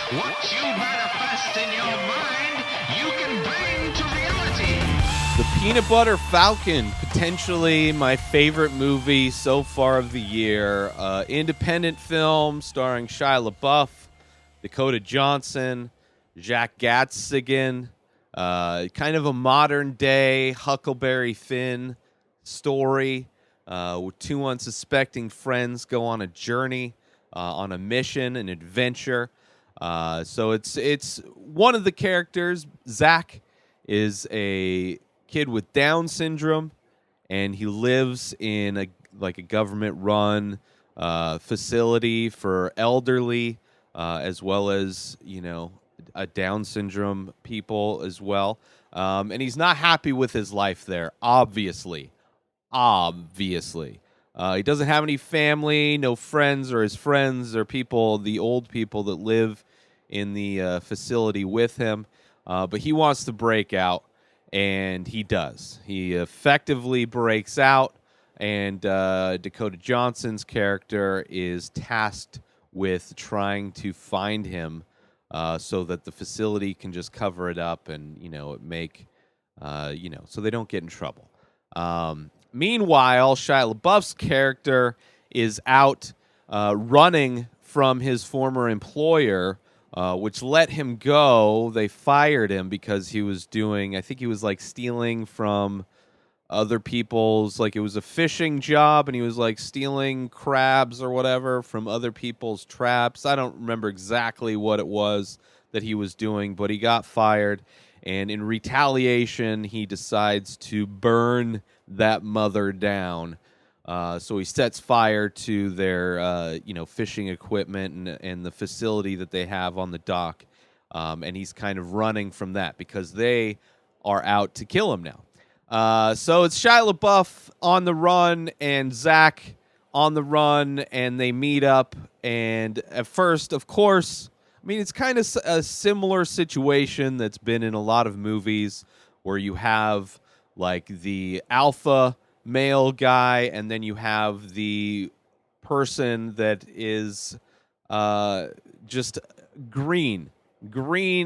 What you manifest in your mind, you can bring to reality. The Peanut Butter Falcon, potentially my favorite movie so far of the year. Independent film starring Shia LaBeouf, Dakota Johnson, Jack Gatzigan. Kind of a modern day Huckleberry Finn story with two unsuspecting friends go on a journey, on a mission, an adventure. So it's one of the characters, Zach, is a kid with Down syndrome, and he lives in a government-run facility for elderly, as well as a Down syndrome people as well. And he's not happy with his life there, obviously. He doesn't have any family, no friends, or his friends or people, the old people that live in the facility with him. But he wants to break out, and he does. He effectively breaks out, and Dakota Johnson's character is tasked with trying to find him so that the facility can just cover it up and, so they don't get in trouble. Meanwhile, Shia LaBeouf's character is out running from his former employer, which let him go. They fired him because he was I think he was stealing from other people's, it was a fishing job, and he was stealing crabs or whatever from other people's traps. I don't remember exactly what it was that he was doing, but he got fired. And in retaliation, he decides to burn that mother down. So he sets fire to their, fishing equipment and the facility that they have on the dock. And he's kind of running from that because they are out to kill him now. So it's Shia LaBeouf on the run and Zach on the run, and they meet up. And at first, of course, it's kind of a similar situation that's been in a lot of movies where you have the alpha male guy, and then you have the person that is just green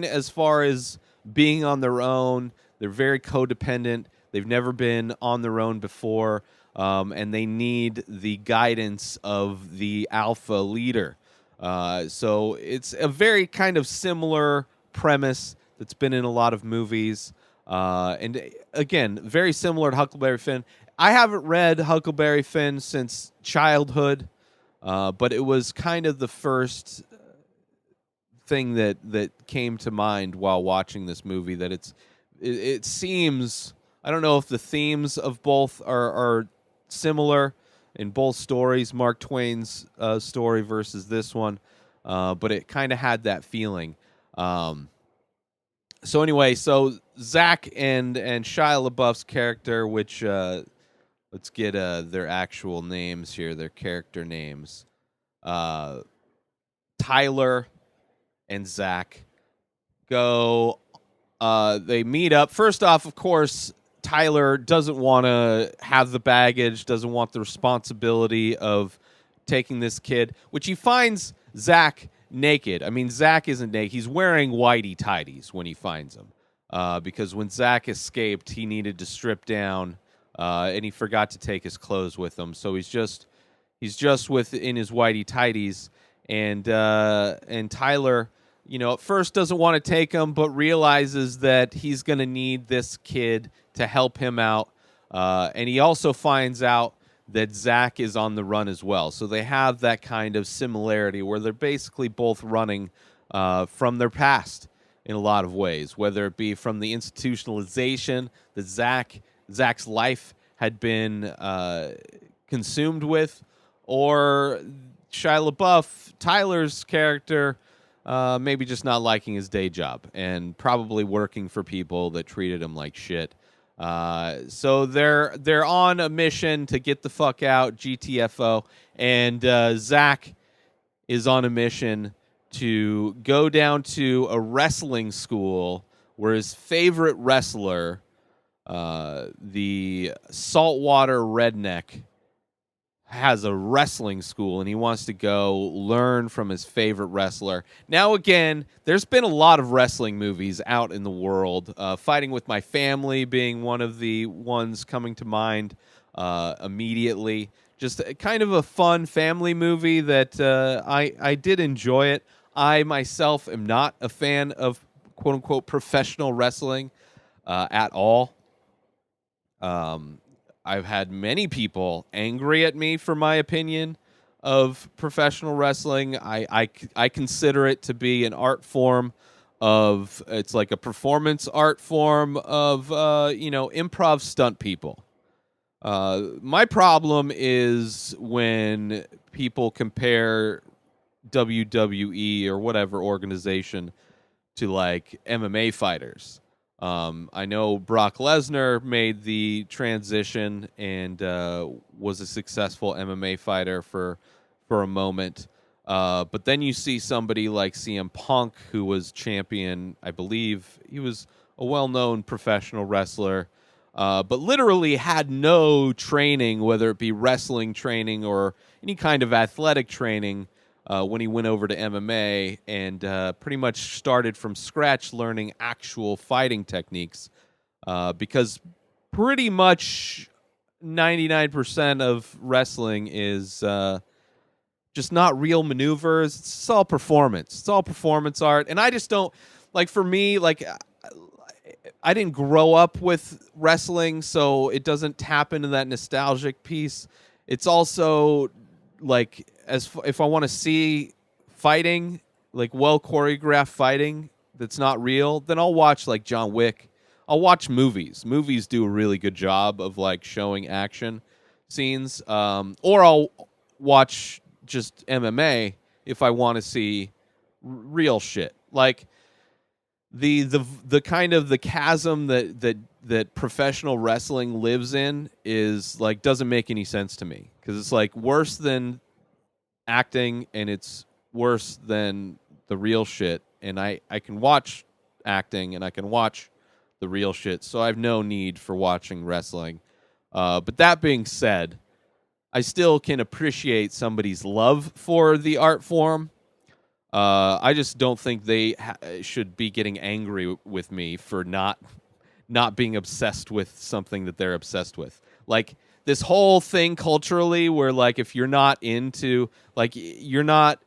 as far as being on their own. They're very codependent. They've never been on their own before, and they need the guidance of the alpha leader. So it's a very kind of similar premise that's been in a lot of movies. And again, very similar to Huckleberry Finn. I haven't read Huckleberry Finn since childhood, but it was kind of the first thing that came to mind while watching this movie. That it seems, I don't know if the themes of both are similar in both stories, Mark Twain's story versus this one, but it kind of had that feeling. So anyway, so Zach and Shia LaBeouf's character, which let's get their actual names here, their character names. Tyler and Zach go. They meet up. First off, of course, Tyler doesn't want to have the baggage, doesn't want the responsibility of taking this kid, which he finds Zach naked. Zach isn't naked. He's wearing whitey-tighties when he finds him, because when Zach escaped, he needed to strip down, and he forgot to take his clothes with him. So he's just in his whitey-tighties, and Tyler, at first doesn't want to take him, but realizes that he's going to need this kid to help him out. And he also finds out that Zach is on the run as well. So they have that kind of similarity where they're basically both running from their past in a lot of ways, whether it be from the institutionalization that Zach's life had been consumed with, or Shia LaBeouf, Tyler's character, maybe just not liking his day job and probably working for people that treated him like shit. So they're on a mission to get the fuck out, GTFO, and Zach is on a mission to go down to a wrestling school where his favorite wrestler, the saltwater redneck, has a wrestling school and he wants to go learn from his favorite wrestler. Now, again, there's been a lot of wrestling movies out in the world. Fighting with My Family being one of the ones coming to mind immediately. Just kind of a fun family movie that I did enjoy it. I myself am not a fan of quote unquote professional wrestling at all. I've had many people angry at me for my opinion of professional wrestling. I consider it to be an art form of, it's like a performance art form of, improv stunt people. My problem is when people compare WWE or whatever organization to like MMA fighters. I know Brock Lesnar made the transition and was a successful MMA fighter for a moment. But then you see somebody like CM Punk, who was champion. I believe he was a well-known professional wrestler, but literally had no training, whether it be wrestling training or any kind of athletic training, when he went over to MMA and pretty much started from scratch learning actual fighting techniques, because pretty much 99% of wrestling is just not real maneuvers. It's all performance. It's all performance art. And I just don't, like, for me, like, I didn't grow up with wrestling, so it doesn't tap into that nostalgic piece. It's also like, if I want to see fighting, like well choreographed fighting that's not real, then I'll watch like John Wick. I'll watch movies. Movies do a really good job of like showing action scenes. Or I'll watch just MMA if I want to see real shit. Like the kind of the chasm that professional wrestling lives in is like, doesn't make any sense to me, because it's like worse than acting and it's worse than the real shit. And I can watch acting and I can watch the real shit, so I have no need for watching wrestling. But that being said, I still can appreciate somebody's love for the art form. I just don't think they should be getting angry with me for not being obsessed with something that they're obsessed with. Like this whole thing culturally where like if you're not into, like, you're not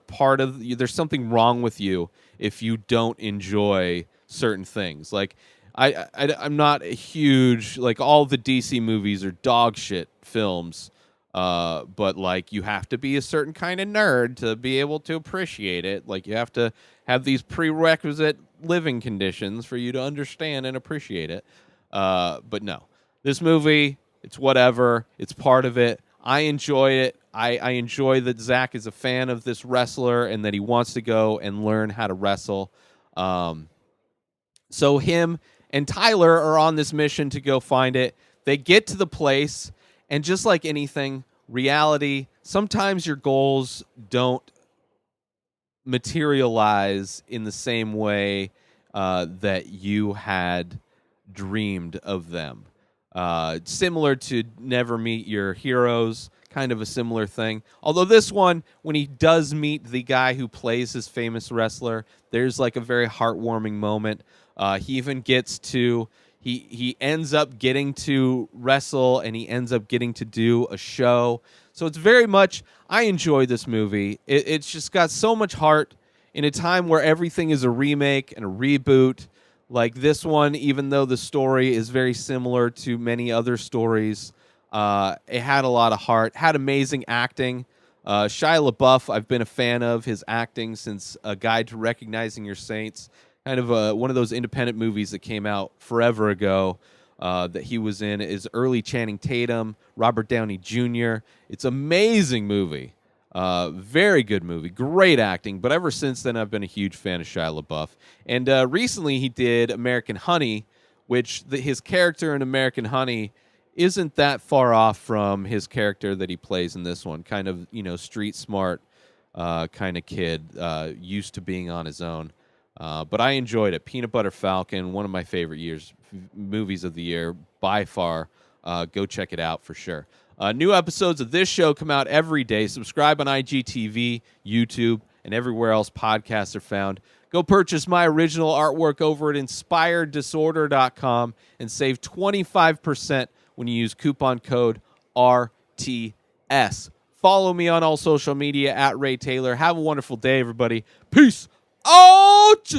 part of, there's something wrong with you if you don't enjoy certain things. Like I'm not a huge, like, all the DC movies are dog shit films. But like you have to be a certain kind of nerd to be able to appreciate it. Like you have to have these prerequisite living conditions for you to understand and appreciate it. But no, this movie, it's whatever. It's part of it. I enjoy it. I enjoy that Zach is a fan of this wrestler and that he wants to go and learn how to wrestle. So him and Tyler are on this mission to go find it. They get to the place, and just like anything, reality, sometimes your goals don't materialize in the same way that you had dreamed of them. Similar to Never Meet Your Heroes, kind of a similar thing. Although this one, when he does meet the guy who plays his famous wrestler, there's like a very heartwarming moment. He even gets to... He ends up getting to wrestle, and he ends up getting to do a show. So it's very much, I enjoy this movie. It's just got so much heart in a time where everything is a remake and a reboot. Like this one, even though the story is very similar to many other stories, it had a lot of heart, had amazing acting. Shia LaBeouf, I've been a fan of his acting since A Guide to Recognizing Your Saints. Kind of one of those independent movies that came out forever ago that he was in, is early Channing Tatum, Robert Downey Jr. It's an amazing movie. Very good movie. Great acting. But ever since then, I've been a huge fan of Shia LaBeouf. And recently he did American Honey, which his character in American Honey isn't that far off from his character that he plays in this one. Kind of, street smart kind of kid, used to being on his own. But I enjoyed it. Peanut Butter Falcon, one of my favorite movies of the year by far. Go check it out for sure. New episodes of this show come out every day. Subscribe on IGTV, YouTube, and everywhere else podcasts are found. Go purchase my original artwork over at inspireddisorder.com and save 25% when you use coupon code RTS. Follow me on all social media at Ray Taylor. Have a wonderful day, everybody. Peace out!